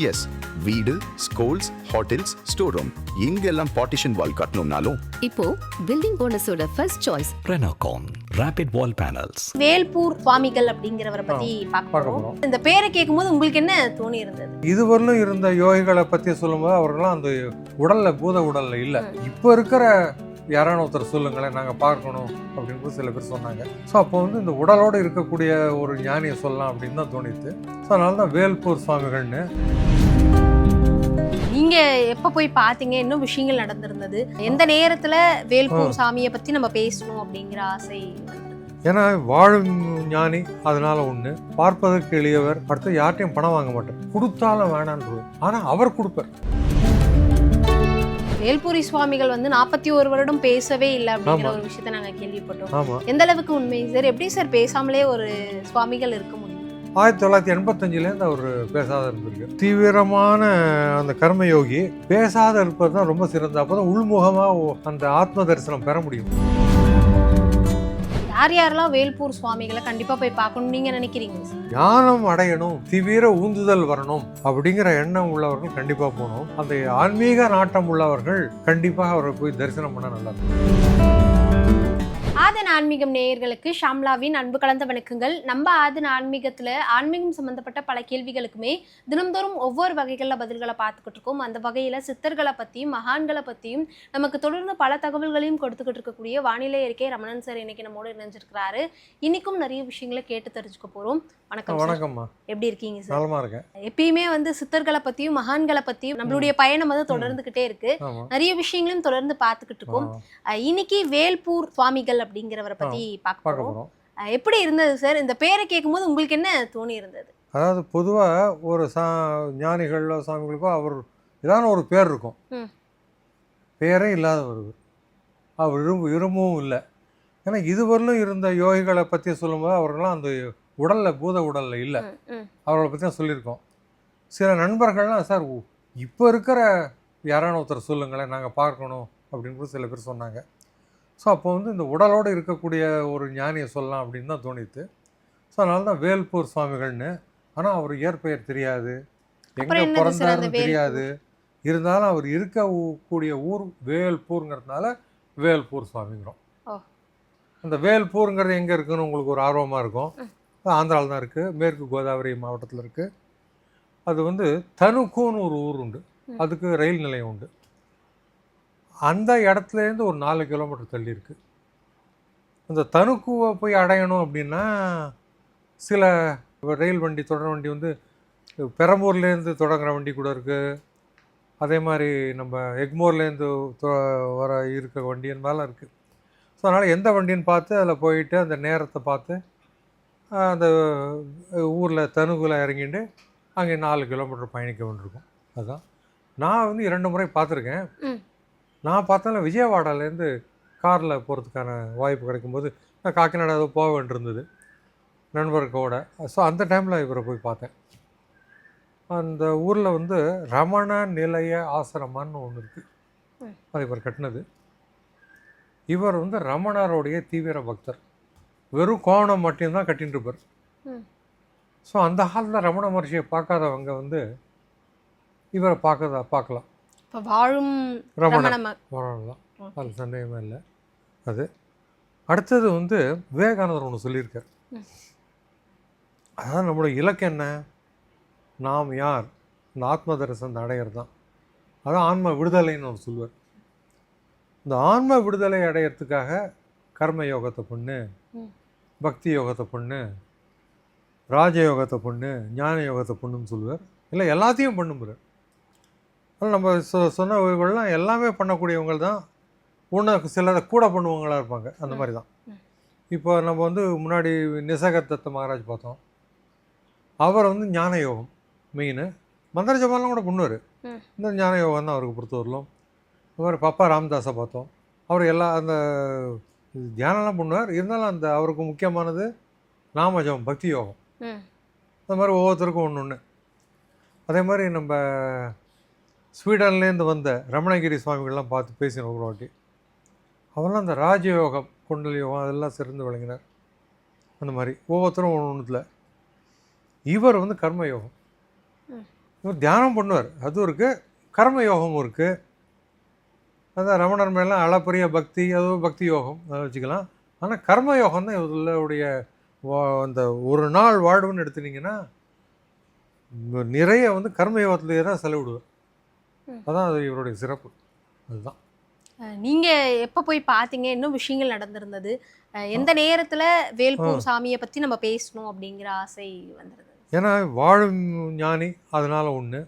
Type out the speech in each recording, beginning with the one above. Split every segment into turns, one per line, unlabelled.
S, வீடு, schools, hotels, store room இங்கெல்லாம் partition wall கட்டணும்னாலும்
இப்போ பில்டிங் ஓனர்ஸோட first choice
Renocon Rapid Wall Panels.
Velpur Swamigal அப்படிங்கிறவரை பத்தி பார்க்க போறோம். இந்த பேரை கேட்கும்போது உங்களுக்கு என்ன தோணி இருந்தது?
இதுவரையிலும் இருந்த யோகிகளை பத்தி சொல்லும்போது அவர்கள்லாம் அந்த உடல்ல பூத உடல்ல இல்ல. இப்போ இருக்கிற யாரான ஒருத்தர் சொல்லுங்களேன், நாங்கள் பார்க்கணும் அப்படின்னு சில பேர் சொன்னாங்க. ஸோ அப்போ வந்து இந்த உடலோடு இருக்கக்கூடிய ஒரு ஞானியை சொல்லலாம் அப்படின்னு தான் தோணித்து. ஸோ அதனால தான் வேல்பூர் சுவாமிகள்னு.
நீங்க எப்ப போய் பாத்தீங்க? இன்னும் விஷயங்கள் நடந்திருந்தது. எந்த நேரத்துல வேல்பூர் சாமியை பத்தி நம்ம பேசணும் அப்படிங்கிற ஆசை?
ஏன்னா வாழும் ஞானி, அதனால ஒண்ணு. பார்ப்பதற்கு எளியவர். அடுத்து யார்ட்டையும் பணம் வாங்க மாட்டார், கொடுத்தாலும் வேணான்னு. ஆனா அவர் கொடுப்பார்.
வேல்பூரி சுவாமிகள் வந்து 41 வருடம் பேசவே இல்லை அப்படிங்கிற ஒரு விஷயத்த நாங்க கேள்விப்பட்டோம். எந்த அளவுக்கு உண்மை சார்? எப்படி சார் பேசாமலே ஒரு சுவாமிகள் இருக்க முடியும்?
1985லேருந்து அவர் பேசாத இருந்திருக்கு. தீவிரமான அந்த கர்மயோகி பேசாத இருப்பது தான் ரொம்ப சிறந்த. அப்போதான் உள்முகமா அந்த ஆத்ம தரிசனம் பெற முடியும்.
யார் யாரெல்லாம் வேல்பூர் சுவாமிகளை கண்டிப்பா போய் பார்க்கணும் நீங்க நினைக்கிறீங்க?
ஞானம் அடையணும், தீவிர ஊந்துதல் வரணும் அப்படிங்கிற எண்ணம் உள்ளவர்கள் கண்டிப்பா போகணும். அந்த ஆன்மீக நாட்டம் உள்ளவர்கள் கண்டிப்பாக அவரை போய் தரிசனம் பண்ண நல்லா இருக்கும்.
ஆதன் ஆன்மீகம் நேயர்களுக்கு ஷாம்லாவின் அன்பு கலந்த வணக்கங்கள். நம்ம ஆதன் ஆன்மீகத்துல ஆன்மீகம் சம்பந்தப்பட்ட பல கேள்விகளுக்குமே தினம்தோறும் ஒவ்வொரு வகைகளில் பதில்களை பார்த்துக்கிட்டு இருக்கோம். அந்த வகையில சித்தர்களை பத்தியும் மகான்களை பத்தியும் நமக்கு தொடர்ந்து பல தகவல்களையும் கொடுத்துக்கிட்டு இருக்கக்கூடிய வானிலை அறிக்கை ரமணன் சார் இன்னைக்கு நம்மோடு இணைஞ்சிருக்கிறாரு. இன்னைக்கும் நிறைய விஷயங்களை கேட்டு தெரிஞ்சுக்க போறோம். வணக்கம்.
வணக்கம்மா, எப்படி
இருக்கீங்க சார்?
நலமா இருக்கேன்.
எப்பயுமே வந்து சித்தர்களை பத்தியும் மகான்களை பத்தியும் நம்மளுடைய பயணம் வந்து தொடர்ந்துகிட்டே இருக்கு. நிறைய விஷயங்களையும் தொடர்ந்து பார்த்துக்கிட்டு இருக்கோம். இன்னைக்கு வேல்பூர் சுவாமிகள் அப்படிங்கிறவரை பத்தி பார்க்க போறோம். எப்படி இருந்தது சார்? இந்த பேரை கேட்கும்போது உங்களுக்கு என்ன தோணி இருந்தது?
அதாவது பொதுவா ஒரு ஞானிகளோ சாமிகளுக்கோ அவர் ஏதாவது ஒரு பேர் இருக்கும். பேரே இல்லாதவர் அவர் விரும்பவும் இல்லை. ஏன்னா இதுவரையிலும் இருந்த யோகிகளை பற்றி சொல்லும்போது அவர்கள்லாம் அந்த உடல்ல பூத உடல்ல இல்லை. அவர்களை பற்றி தான் சொல்லியிருக்கோம். சில நண்பர்கள்லாம் சார் இப்போ இருக்கிற யாரான ஒருத்தர் சொல்லுங்களேன், நாங்கள் பார்க்கணும் அப்படின்னு சில பேர் சொன்னாங்க. ஸோ அப்போ வந்து இந்த உடலோடு இருக்கக்கூடிய ஒரு ஞானியை சொல்லலாம் அப்படின்னு தான் தோணித்து. ஸோ அதனால தான் வேல்பூர் சுவாமிகள்னு. ஆனால் அவர் இயற்பெயர் தெரியாது, எங்கே பிறந்தாருன்னு தெரியாது. இருந்தாலும் அவர் இருக்கக்கூடிய ஊர் வேல்பூருங்கிறதுனால வேல்பூர் சுவாமிங்கிறோம். அந்த வேல்பூருங்கிறது எங்கே இருக்குன்னு உங்களுக்கு ஒரு ஆர்வமாக இருக்கும். ஆந்திராவில் தான் இருக்குது, மேற்கு கோதாவரி மாவட்டத்தில் இருக்குது. அது வந்து தனுக்குன்னு ஒரு ஊர் உண்டு, அதுக்கு ரயில் நிலையம் உண்டு. அந்த இடத்துலேருந்து ஒரு 4 கிலோமீட்டர் தள்ளி இருக்குது. அந்த தனுக்குவை போய் அடையணும் அப்படின்னா சில ரயில் வண்டி, தொடர் வண்டி வந்து பெரம்பூர்லேருந்து தொடங்குற வண்டி கூட இருக்குது. அதே மாதிரி நம்ம எக்மோர்லேருந்து வர இருக்க வண்டி மேலே இருக்குது. ஸோ அதனால் எந்த வண்டின்னு பார்த்து அதில் போயிட்டு அந்த நேரத்தை பார்த்து அந்த ஊரில் தனுகுல இறங்கிட்டு அங்கே 4 கிலோமீட்டர் பயணிக்க வேண்டியிருக்கும். அதுதான் நான் வந்து 2 முறை பார்த்துருக்கேன். நான் பார்த்தாலும் விஜயவாடாலேருந்து காரில் போகிறதுக்கான வாய்ப்பு கிடைக்கும்போது நான் காக்கிநாடா போக வேண்டியிருந்தது நண்பர்களோட. ஸோ அந்த டைமில் இவரை போய் பார்த்தேன். அந்த ஊரில் வந்து ரமண நிலைய ஆசிரமான்னு ஒன்று இருக்குது, அது இவர் கட்டினது. இவர் வந்து ரமணருடைய தீவிர பக்தர். வெறும் கோவணம் மட்டும்தான் கட்டின்னு இருப்பார். ஸோ அந்த காலத்தில் ரமண மகர்ஷியை பார்க்காதவங்க வந்து இவரை பார்க்கலாம்.
வாழும்
ரமணன் தான், அது சந்தேகமே இல்லை. அது அடுத்தது வந்து விவேகானந்தர் ஒன்று சொல்லியிருக்கார். அதாவது நம்மளுடைய இலக்கு என்ன? நாம் யார்? இந்த ஆத்ம தரிசனத்தை அடையிறது தான். அதான் ஆன்ம விடுதலைன்னு ஒன்று சொல்லுவார். இந்த ஆன்ம விடுதலை அடையிறதுக்காக கர்ம யோகத்தை பண்ணு, பக்தி யோகத்தை பண்ணு, ராஜயோகத்தை பண்ணு, ஞான யோகத்தை பண்ணுன்னு சொல்லுவார். இல்லை எல்லாத்தையும் பண்ணும்போது ஆனால் நம்ம சொன்னவர்கள்லாம் எல்லாமே பண்ணக்கூடியவங்க தான். ஒன்று சிலரை கூட பண்ணுவவங்களாக இருப்பாங்க. அந்த மாதிரி தான். இப்போ நம்ம வந்து முன்னாடி நிசகதத்த மகாராஜ் பார்த்தோம். அவர் வந்து ஞான யோகம் மெயின். மந்திர ஜபாலாம் கூட பண்ணுவார். இந்த ஞான யோகம் தான் அவருக்கு பொறுத்தவரையிலும். அது மாதிரி பாப்பா ராமதாஸை பார்த்தோம். அவர் அந்த தியானம்லாம் பண்ணுவார். இருந்தாலும் அந்த அவருக்கு முக்கியமானது நாமஜபம், பக்தி யோகம். அந்த மாதிரி ஒவ்வொருத்தருக்கும் ஒன்று. அதே மாதிரி நம்ம ஸ்வீடன்லேருந்து வந்த ரமணகிரி சுவாமிகள்லாம் பார்த்து பேசின ஒரு வாட்டி. அவரெல்லாம் அந்த ராஜயோகம், குண்டல் யோகம் அதெல்லாம் சிறந்து விளங்கினார். அந்த மாதிரி ஒவ்வொருத்தரும் ஒன்றுத்தில். இவர் வந்து கர்மயோகம். இவர் தியானம் பண்ணுவார், அதுவும் இருக்குது. கர்ம யோகமும் இருக்குது. அதான் ரமணர் மேலாம் அளப்பரிய பக்தி, அதுவும் பக்தி யோகம் அதை வச்சுக்கலாம். ஆனால் கர்ம யோகம் தான் இவருடைய அந்த ஒரு நாள் வாழ்வுன்னு எடுத்துட்டிங்கன்னா நிறைய வந்து கர்ம யோகத்திலேயே தான் செலவிடுவார். அதான் அது இவருடைய சிறப்பு. அதுதான்.
நீங்க எப்ப போய் பார்த்தீங்க? இன்னும் விஷயங்கள் நடந்திருந்தது. எந்த நேரத்துல வேல்பூர் சாமியை பத்தி நம்ம பேசணும் அப்படிங்கிற ஆசை வந்திருந்தது?
ஏன்னா வாழும் ஞானி, அதனால ஒன்று.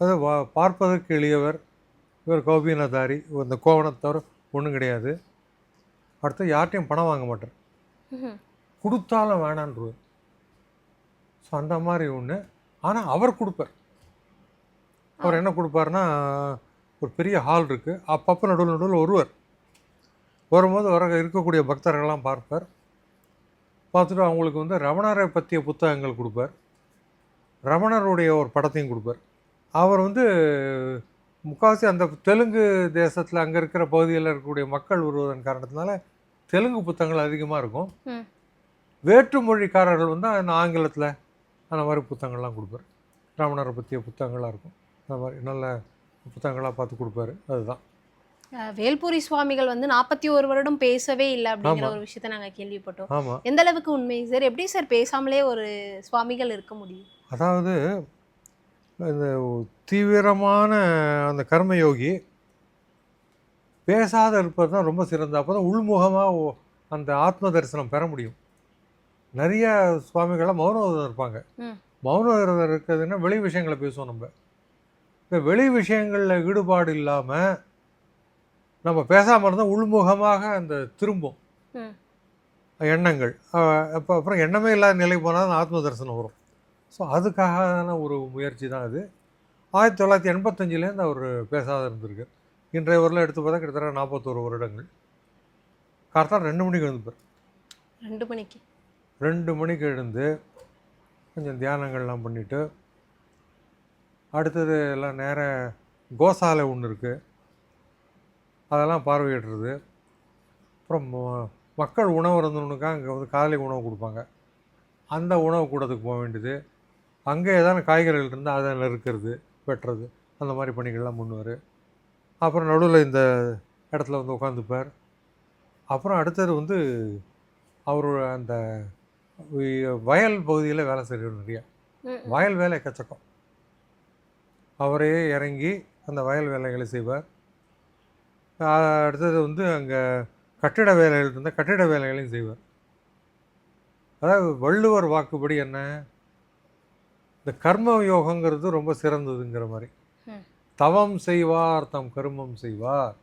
அது பார்ப்பதற்கு எளியவர். இவர் கௌபீனதாரி, இந்த கோவணத்தவர் ஒன்றும் கிடையாது. அடுத்து யார்ட்டையும் பணம் வாங்க மாட்டார், கொடுத்தாலும் வேணான்றுவார். ஸோ அந்த மாதிரி ஒன்று. ஆனால் அவர் கொடுப்பார். அவர் என்ன கொடுப்பாருன்னா, ஒரு பெரிய ஹால் இருக்குது, அப்பப்போ நடுவில் வருவார். வரும்போது இருக்கக்கூடிய பக்தர்கள்லாம் பார்ப்பார். பார்த்துட்டு அவங்களுக்கு வந்து ரமணரை பற்றிய புத்தகங்கள் கொடுப்பார். ரமணருடைய ஒரு படத்தையும் கொடுப்பார். அவர் வந்து முக்கால்வாசி அந்த தெலுங்கு தேசத்தில் அங்கே இருக்கிற பகுதியில் இருக்கக்கூடிய மக்கள் வருவதன் காரணத்தினால தெலுங்கு புத்தகங்கள் அதிகமாக இருக்கும். வேற்று மொழிக்காரர்கள் வந்து அந்த ஆங்கிலத்தில் அந்த மாதிரி புத்தகங்கள்லாம் கொடுப்பார். ரமணரை பற்றிய புத்தகங்களாக இருக்கும். அந்த மாதிரி நல்ல புத்தகங்களாக பார்த்து கொடுப்பாரு. அதுதான்.
வேல்பூரி சுவாமிகள் வந்து 41 வருடம் பேசவே இல்லை அப்படிங்கிற ஒரு விஷயத்த நாங்கள் கேள்விப்பட்டோம்.
ஆமாம்.
எந்த அளவுக்கு உண்மை சார்? எப்படி சார் பேசாமலே ஒரு சுவாமிகள் இருக்க முடியும்?
அதாவது இந்த தீவிரமான அந்த கர்மயோகி பேசாத இருப்பது தான் ரொம்ப சிறந்த. அப்போ தான் உள்முகமாக அந்த ஆத்ம தரிசனம் பெற முடியும். நிறைய சுவாமிகள்லாம் மௌன விரதம் இருப்பாங்க. மௌன விரதம் இருக்கிறதுன்னா வெளி விஷயங்களை பேசுவோம். நம்ம இந்த வெளி விஷயங்களில் ஈடுபாடு இல்லாமல் நம்ம பேசாமல் இருந்தால் உள்முகமாக அந்த திரும்பும் எண்ணங்கள். அப்புறம் எண்ணமே இல்லாத நிலை போனால் தான் ஆத்ம தரிசனம் வரும். ஸோ அதுக்கான ஒரு முயற்சி தான் அது. 1985லேருந்து அவர் பேசாத இருந்திருக்கு. இன்றைய ஊரில் எடுத்து பார்த்தா கிட்டத்தட்ட 41 வருடங்கள். கார்த்தால் 2 மணிக்கு எழுந்துப்பார். 2 மணிக்கு எழுந்து கொஞ்சம் தியானங்கள்லாம் பண்ணிவிட்டு அடுத்தது எல்லாம் நேர கோசாலை ஒன்று இருக்குது, அதெல்லாம் பார்வையிடுறது. அப்புறம் மக்கள் உணவு இருந்தவனுக்காக அங்கே வந்து காலை உணவு கொடுப்பாங்க. அந்த உணவு கூடத்துக்கு போக வேண்டியது. அங்கே ஏதாவது காய்கறிகள் இருந்தால் அதை நறுக்கிறது, வெட்டுறது, அந்த மாதிரி பணிகள்லாம் பண்ணுவார். அப்புறம் நடுவில் இந்த இடத்துல வந்து உட்காந்துப்பார். அப்புறம் அடுத்தது வந்து அவர் அந்த வயல் பகுதியில் வேலை செய்கிறார். நிறையா வயல் வேலை எக்கச்சக்கம். அவரே இறங்கி அந்த வயல் வேலைகளை செய்வார். அடுத்தது வந்து அங்கே கட்டிட வேலைகள் இருந்தால் கட்டிட வேலைகளையும் செய்வார். அதாவது வள்ளுவர் வாக்குப்படி என்ன, இந்த கர்ம யோகங்கிறது ரொம்ப சிறந்ததுங்கிற மாதிரி. தவம் செய்வார் தம் கர்மம் செய்வார்,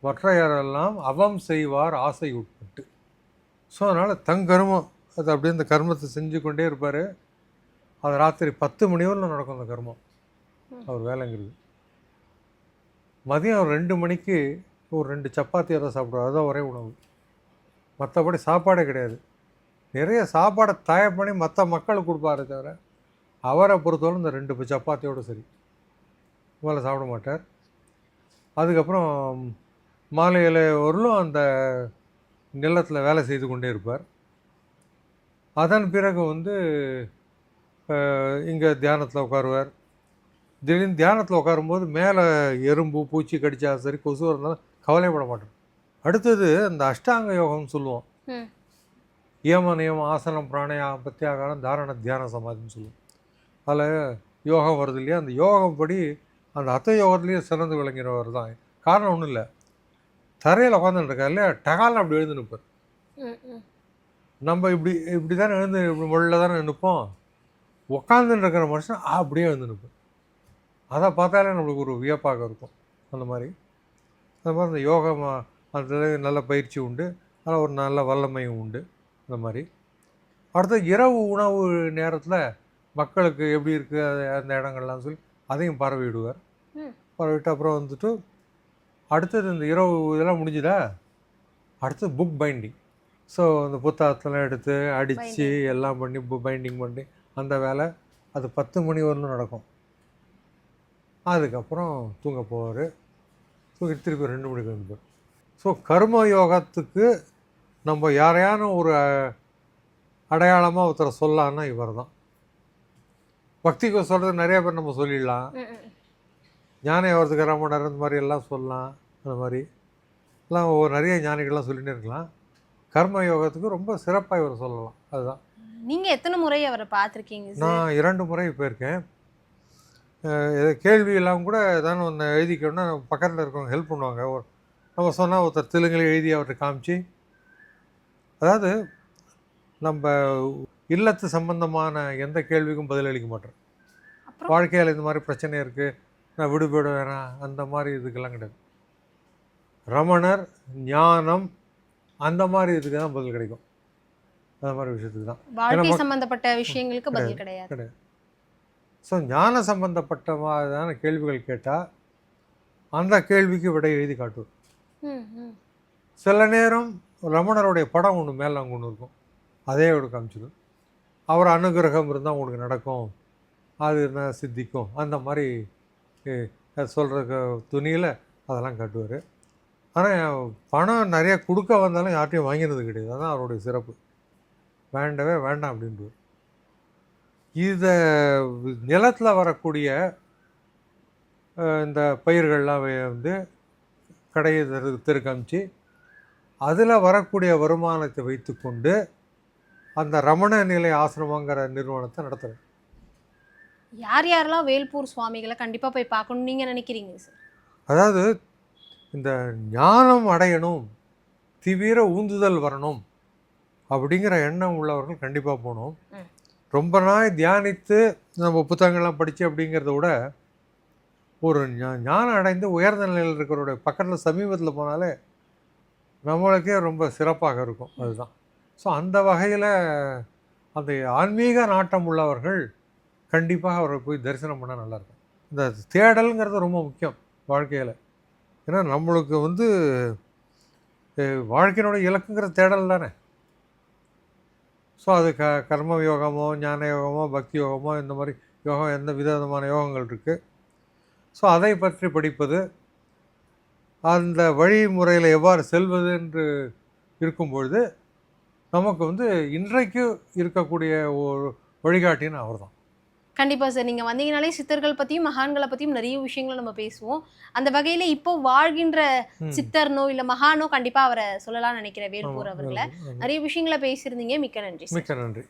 மற்றையரெல்லாம் அவம் செய்வார் ஆசை உட்பட்டு. ஸோ அதனால் தங்கர்மம் அது அப்படியே இந்த கர்மத்தை செஞ்சு கொண்டே இருப்பார். அது ராத்திரி 10 மணி வரைக்கும் நடக்கும் அந்த கர்மம், அவர் வேலைங்கிறது. மதியம் 2 மணிக்கு ஒரு 2 சப்பாத்தி அதை சாப்பிடுவார். அதுதான் ஒரே உணவு, மற்றபடி சாப்பாடே கிடையாது. நிறைய சாப்பாடை தயார் பண்ணி மற்ற மக்களுக்கு கொடுப்பாரு தவிர அவரை பொறுத்தவரை இந்த 2 சப்பாத்தியோடு சரி, மேலே சாப்பிட மாட்டார். அதுக்கப்புறம் மாலையில் வரலும் அந்த நிலத்தில் வேலை செய்து கொண்டே இருப்பார். அதன் பிறகு வந்து இங்கே தியானத்தில் உட்காருவார். திடீர்னு தியானத்தில் உட்காரும்போது மேலே எறும்பு பூச்சி கடிச்சா சரி, கொசு இருந்தாலும் கவலைப்பட மாட்டார். அடுத்தது அந்த அஷ்டாங்க யோகம்னு சொல்லுவோம். ஏம நியமம் ஆசனம் பிராணாயாமம் பிரத்யாகாரம் தாரண தியான சமாதின்னு சொல்லுவோம். அதில் யோகம் வருது இல்லையா, அந்த யோகம் படி அந்த அத்த யோகத்துலேயே சிறந்து விளங்கிறவர் தான். காரணம் ஒன்றும் இல்லை, தரையில் உட்காந்துட்டு இருக்கார் இல்லையா, டகால் அப்படி எழுந்து நிற்பார். நம்ம இப்படி தானே எழுந்து இப்படி முள்ள தானே நிற்போம். உட்காந்துட்டு இருக்கிற மனுஷன் அப்படியே எழுந்து நிற்போம். அதை பார்த்தாலே நம்மளுக்கு ஒரு வியப்பாக இருக்கும். அந்த மாதிரி அந்த யோகம் அந்த நல்ல பயிற்சி உண்டு, அதில் ஒரு நல்ல வல்லமையும் உண்டு. அந்த மாதிரி அடுத்த இரவு உணவு நேரத்தில் மக்களுக்கு எப்படி இருக்குது அந்த இடங்கள்லாம் சொல்லி அதையும் பரவிடுவார். பரவிட்டு அப்புறம் வந்துட்டு அடுத்தது இந்த இரவு இதெல்லாம் முடிஞ்சுதா, அடுத்தது புக் பைண்டிங். ஸோ அந்த புத்தகத்தெல்லாம் எடுத்து அடித்து எல்லாம் பண்ணி பைண்டிங் பண்ணி அந்த வேலை அது 10 மணி வரலும் நடக்கும். அதுக்கப்புறம் தூங்க போவார். தூங்கிட்டு திருப்பி 2 மணிக்கு வந்துப்பார். ஸோ கர்ம யோகத்துக்கு நம்ம யாரையான ஒரு அடையாளமாக ஒருத்தரை சொல்லலான்னா இவர் தான். பக்திக்கு சொல்கிறது நிறைய பேர் நம்ம சொல்லிடலாம். ஞான யோகத்துக்கு ரமணர் அந்த மாதிரி எல்லாம் சொல்லலாம். அந்த மாதிரி எல்லாம் நிறைய ஞானிகள்லாம் சொல்லிகிட்டே இருக்கலாம். கர்ம யோகத்துக்கு ரொம்ப சிறப்பாக இவர் சொல்லலாம். அதுதான்.
நீங்கள் எத்தனை முறை அவரை பார்த்துருக்கீங்க சார்?
நான் 2 முறை போயிருக்கேன். கேள்வி எல்லாம் கூட ஏதாவது ஒன்று எழுதிக்கணும்னா பக்கத்தில் இருக்கவங்க ஹெல்ப் பண்ணுவாங்க. நம்ம சொன்னால் ஒருத்தர் தெலுங்குல எழுதி அவர்கிட்ட காமிச்சு, அதாவது நம்ம இல்லத்து சம்பந்தமான எந்த கேள்விக்கும் பதிலளிக்க மாட்டேன். வாழ்க்கையில் இந்த மாதிரி பிரச்சனை இருக்குது, நான் விடுபட வேணாம், அந்த மாதிரி இதுக்கெல்லாம் கிடையாது. ரமணர், ஞானம், அந்த மாதிரி இதுக்கு தான் பதில் கிடைக்கும். அந்த மாதிரி விஷயத்துக்கு தான்.
வாழ்க்கை சம்பந்தப்பட்ட விஷயங்களுக்கு பதில் கிடையாது.
ஸோ ஞான சம்பந்தப்பட்டமான கேள்விகள் கேட்டால் அந்த கேள்விக்கு விடை எழுதி காட்டுவோம். சில நேரம் ரமணருடைய படம் ஒன்று மேலே அங்கே ஒன்று இருக்கும், அதே ஒரு காமிச்சிடும். அவர் அனுகிரகம் இருந்தால் உங்களுக்கு நடக்கும், அது இருந்தால் சித்திக்கும், அந்த மாதிரி சொல்கிற துணியில் அதெல்லாம் காட்டுவார். ஆனால் பணம் நிறைய கொடுக்க வந்தாலும் யார்ட்டையும் வாங்கினது கிடையாது. அதுதான் அவருடைய சிறப்பு. வேண்டவே வேண்டாம் அப்படின்றது. இதை நிலத்தில் வரக்கூடிய இந்த பயிர்கள்லாம் வந்து கடையை காமிச்சு அதில் வரக்கூடிய வருமானத்தை வைத்து கொண்டு அந்த ரமண நிலை ஆசிரமங்கிற நிறுவனத்தை நடத்துகிறேன்.
யார் யாரெல்லாம் வேல்பூர் சுவாமிகளை கண்டிப்பாக போய் பார்க்கணும்னு நீங்கள் நினைக்கிறீங்க சார்?
அதாவது இந்த ஞானம் அடையணும், தீவிர ஊந்துதல் வரணும் அப்படிங்கிற எண்ணம் உள்ளவர்கள் கண்டிப்பாக போகணும். ரொம்ப நாள் தியானித்து நம்ம புத்தகங்கள்லாம் படித்து அப்படிங்கிறத விட ஒரு ஞானம் அடைந்து உயர்ந்த நிலையில் இருக்கிறவருடைய பக்கத்தில் சமீபத்தில் போனாலே நம்மளுக்கே ரொம்ப சிறப்பாக இருக்கும். அதுதான். ஸோ அந்த வகையில் அந்த ஆன்மீக நாட்டம் உள்ளவர்கள் கண்டிப்பாக அவரை போய் தரிசனம் பண்ணால் நல்லாயிருக்கும். இந்த தேடலுங்கிறது ரொம்ப முக்கியம் வாழ்க்கையில். ஏன்னா நம்மளுக்கு வந்து வாழ்க்கையினுடைய இலக்குங்கிற தேடல் தானே. ஸோ அது கர்ம யோகமோ ஞான யோகமோ பக்தி யோகமோ இந்த மாதிரி யோகம், எந்த விதமான யோகங்கள் இருக்குது. ஸோ அதை பற்றி படிப்பது, அந்த வழிமுறையில் எவ்வாறு செல்வது என்று இருக்கும்பொழுது நமக்கு வந்து இன்றைக்கு இருக்கக்கூடிய ஒரு வழிகாட்டின்னு அவர் தான்.
கண்டிப்பாக சார். நீங்கள் வந்தீங்கனாலே சித்தர்கள் பற்றியும் மகான்களை பற்றியும் நிறைய விஷயங்களை நம்ம பேசுவோம். அந்த வகையில் இப்போ வாழ்கின்ற சித்தர்னோ இல்லை மகானோ கண்டிப்பாக அவரை சொல்லலாம்னு நினைக்கிறேன், வேல்பூர் அவர்களை. நிறைய விஷயங்களை பேசியிருந்தீங்க. மிக்க நன்றி.
மிக்க நன்றி.